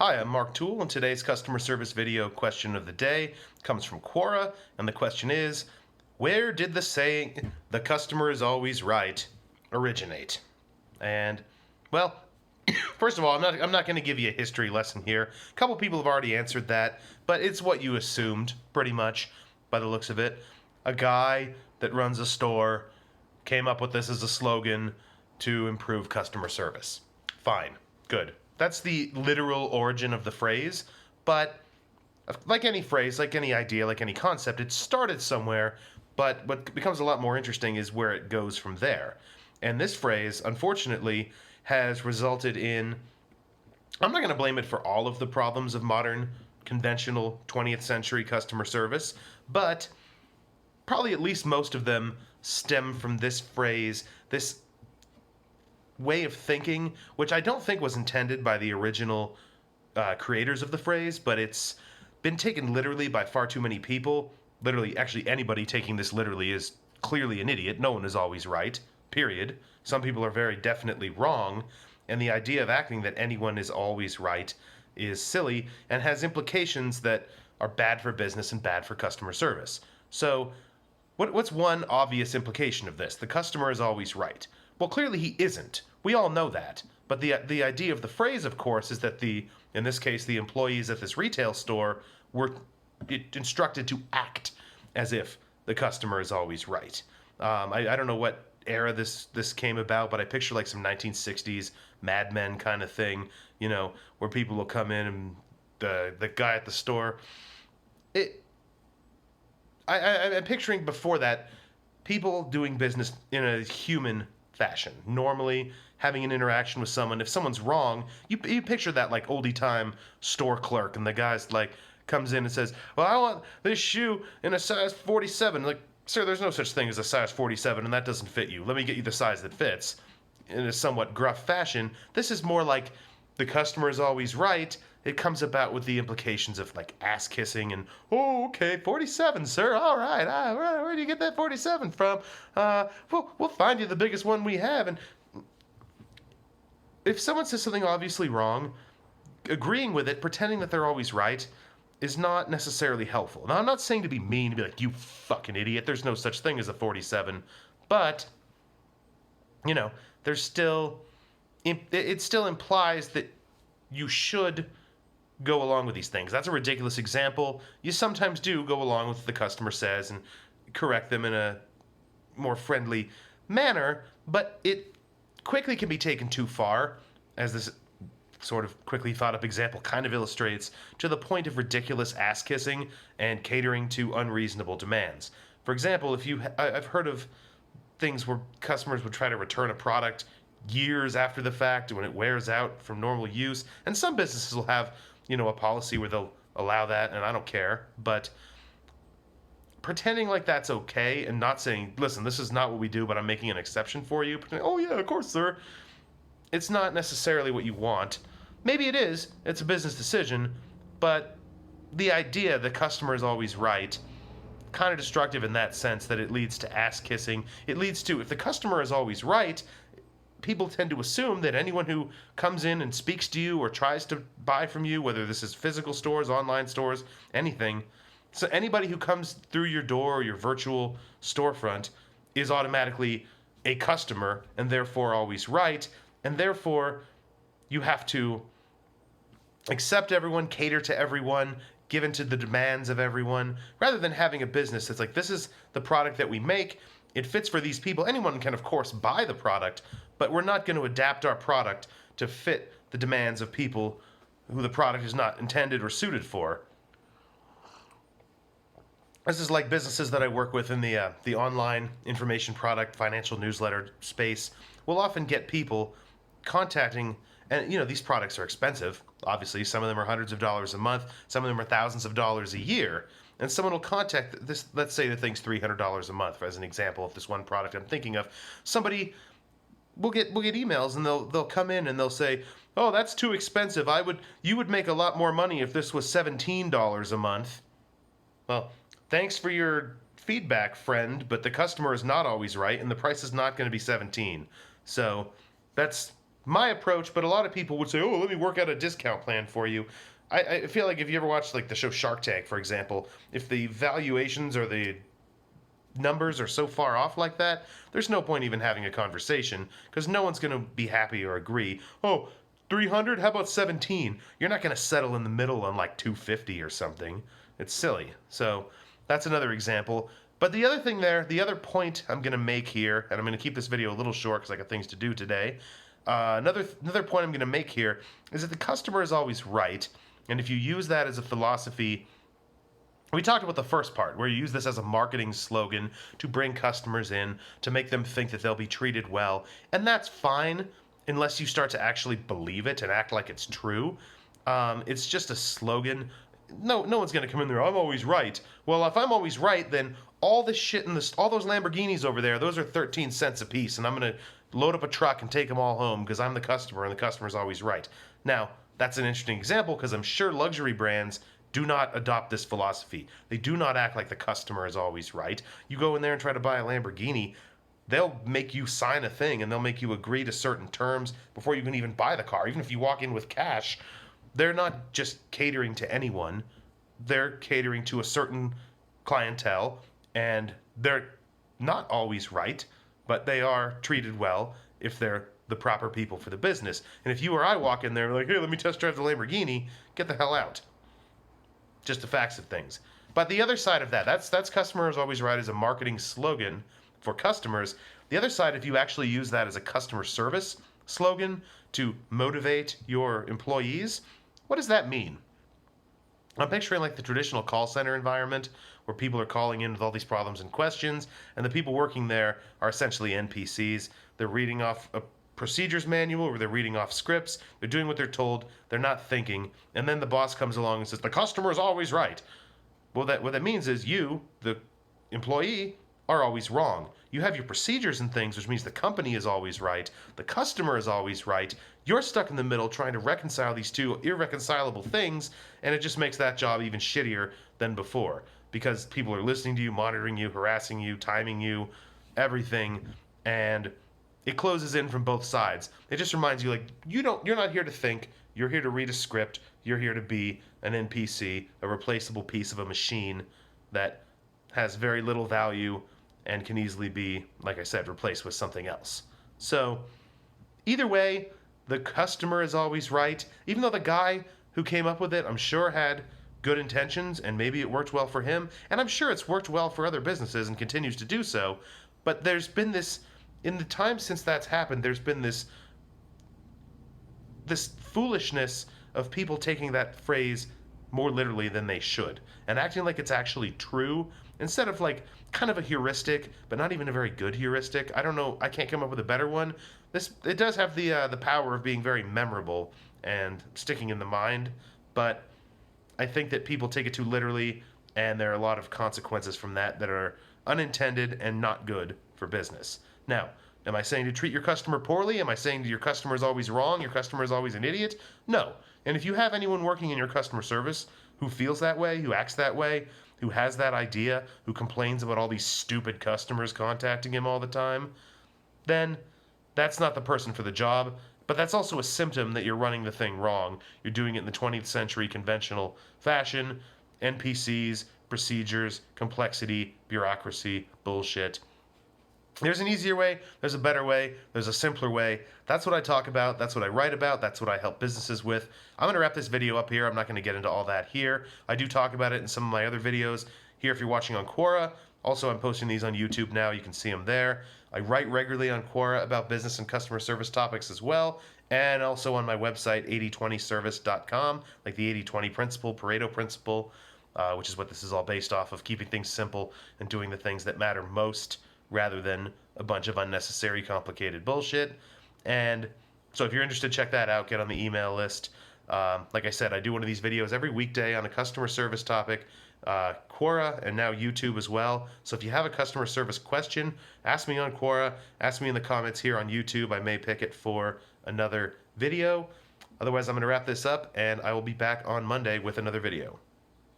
Hi, I'm Mark Toole, and today's customer service video question of the day comes from Quora, and the question is, where did the saying, the customer is always right, originate? And, well, first of all, I'm not going to give you a history lesson here. A couple people have already answered that, but it's what you assumed, pretty much, by the looks of it. A guy that runs a store came up with this as a slogan to improve customer service. Fine. Good. That's the literal origin of the phrase, but like any phrase, like any idea, like any concept, it started somewhere, but what becomes a lot more interesting is where it goes from there. And this phrase, unfortunately, has resulted in, I'm not going to blame it for all of the problems of modern, conventional 20th century customer service, but probably at least most of them stem from this phrase, this way of thinking, which I don't think was intended by the original creators of the phrase, but it's been taken literally by far too many people. Literally, actually, anybody taking this literally is clearly an idiot. No one is always right, period. Some people are very definitely wrong, and the idea of acting that anyone is always right is silly and has implications that are bad for business and bad for customer service. So, what's one obvious implication of this? The customer is always right. Well, clearly he isn't. We all know that. But the idea of the phrase, of course, is that in this case, the employees at this retail store were instructed to act as if the customer is always right. I don't know what era this came about, but I picture like some 1960s Mad Men kind of thing, where people will come in and the guy at the store. I'm picturing before that people doing business in a human fashion. Normally, having an interaction with someone, if someone's wrong, you picture that like oldie time store clerk, and the guy's like comes in and says, "Well, I want this shoe in a size 47." Like, sir, there's no such thing as a size 47, and that doesn't fit you. Let me get you the size that fits. In a somewhat gruff fashion, this is more like the customer is always right. It comes about with the implications of like ass kissing and, oh, okay, 47, sir. All right. Where do you get that 47 from? We'll find you the biggest one we have. And if someone says something obviously wrong, agreeing with it, pretending that they're always right, is not necessarily helpful. Now, I'm not saying to be mean, to be like, you fucking idiot. There's no such thing as a 47. But, there's still, it still implies that you should go along with these things. That's a ridiculous example. You sometimes do go along with what the customer says and correct them in a more friendly manner, but it quickly can be taken too far, as this sort of quickly thought up example kind of illustrates, to the point of ridiculous ass kissing and catering to unreasonable demands. For example, I've heard of things where customers would try to return a product years after the fact when it wears out from normal use, and some businesses will have a policy where they'll allow that, and I don't care. But pretending like that's okay and not saying, listen, this is not what we do, but I'm making an exception for you. Pretending, oh, yeah, of course, sir. It's not necessarily what you want. Maybe it is. It's a business decision. But the idea the customer is always right, kind of destructive in that sense that it leads to ass kissing. It leads to, if the customer is always right, people tend to assume that anyone who comes in and speaks to you or tries to buy from you, whether this is physical stores, online stores, anything, so anybody who comes through your door or your virtual storefront is automatically a customer and therefore always right, and therefore you have to accept everyone, cater to everyone, give in to the demands of everyone, rather than having a business that's like, this is the product that we make, it fits for these people. Anyone can, of course, buy the product, but we're not going to adapt our product to fit the demands of people who the product is not intended or suited for. This is like businesses that I work with in the online information product, financial newsletter space will often get people contacting, and these products are expensive. Obviously, some of them are hundreds of dollars a month, some of them are thousands of dollars a year. And someone will contact this, let's say the thing's $300 a month, as an example of this one product I'm thinking of. Somebody will get emails, and they'll come in and they'll say, "Oh, that's too expensive. You would make a lot more money if this was $17 a month." Well, thanks for your feedback, friend, but the customer is not always right, and the price is not going to be 17. So that's my approach, but a lot of people would say, "Oh, let me work out a discount plan for you." I feel like if you ever watched like the show Shark Tank, for example, if the valuations or the numbers are so far off like that, there's no point even having a conversation because no one's going to be happy or agree. Oh, 300? How about 17? You're not going to settle in the middle on like 250 or something. It's silly. So that's another example. But the other thing there, the other point I'm going to make here, and I'm going to keep this video a little short because I got things to do today. Another point I'm going to make here is that the customer is always right. And if you use that as a philosophy, we talked about the first part, where you use this as a marketing slogan to bring customers in, to make them think that they'll be treated well. And that's fine, unless you start to actually believe it and act like it's true. It's just a slogan. No one's going to come in there, I'm always right. Well, if I'm always right, then all this shit in all those Lamborghinis over there, those are 13 cents a piece, and I'm going to load up a truck and take them all home because I'm the customer and the customer's always right. Now, that's an interesting example because I'm sure luxury brands do not adopt this philosophy. They do not act like the customer is always right. You go in there and try to buy a Lamborghini, they'll make you sign a thing and they'll make you agree to certain terms before you can even buy the car. Even if you walk in with cash, they're not just catering to anyone. They're catering to a certain clientele, and they're not always right, but they are treated well if they're the proper people for the business. And if you or I walk in there like, hey, let me test drive the Lamborghini, get the hell out. Just the facts of things. But the other side of that's customer is always right as a marketing slogan for customers. The other side, if you actually use that as a customer service slogan to motivate your employees, what does that mean? I'm picturing like the traditional call center environment where people are calling in with all these problems and questions, and the people working there are essentially NPCs. They're reading off a procedures manual or they're reading off scripts. They're doing what they're told. They're not thinking. And then the boss comes along and says, the customer is always right. Well, what that means is you, the employee, are always wrong. You have your procedures and things, which means the company is always right. The customer is always right. You're stuck in the middle trying to reconcile these two irreconcilable things, and it just makes that job even shittier than before because people are listening to you, monitoring you, harassing you, timing you, everything, and it closes in from both sides. It just reminds you, like, you're not here to think. You're here to read a script. You're here to be an NPC, a replaceable piece of a machine that has very little value and can easily be, like I said, replaced with something else. So either way, the customer is always right. Even though the guy who came up with it, I'm sure had good intentions and maybe it worked well for him. And I'm sure it's worked well for other businesses and continues to do so. But there's been this, in the time since that's happened, there's been this foolishness of people taking that phrase more literally than they should and acting like it's actually true instead of like kind of a heuristic, but not even a very good heuristic. I don't know. I can't come up with a better one. It does have the power of being very memorable and sticking in the mind, but I think that people take it too literally, and there are a lot of consequences from that are unintended and not good for business. Now, am I saying to treat your customer poorly? Am I saying your customer is always wrong? Your customer is always an idiot? No. And if you have anyone working in your customer service who feels that way, who acts that way, who has that idea, who complains about all these stupid customers contacting him all the time, then that's not the person for the job. But that's also a symptom that you're running the thing wrong. You're doing it in the 20th century conventional fashion. NPCs, procedures, complexity, bureaucracy, bullshit. There's an easier way, there's a better way, there's a simpler way. That's what I talk about, that's what I write about, that's what I help businesses with. I'm going to wrap this video up here. I'm not going to get into all that here. I do talk about it in some of my other videos here if you're watching on Quora. Also, I'm posting these on YouTube now. You can see them there. I write regularly on Quora about business and customer service topics as well, and also on my website, 8020service.com, like the 80-20 principle, Pareto principle, which is what this is all based off of, keeping things simple and doing the things that matter most rather than a bunch of unnecessary complicated bullshit. And so if you're interested, check that out. Get on the email list. Like I said, I do one of these videos every weekday on a customer service topic, Quora, and now YouTube as well. So if you have a customer service question, ask me on Quora, ask me in the comments here on YouTube. I may pick it for another video. Otherwise, I'm going to wrap this up, and I will be back on Monday with another video.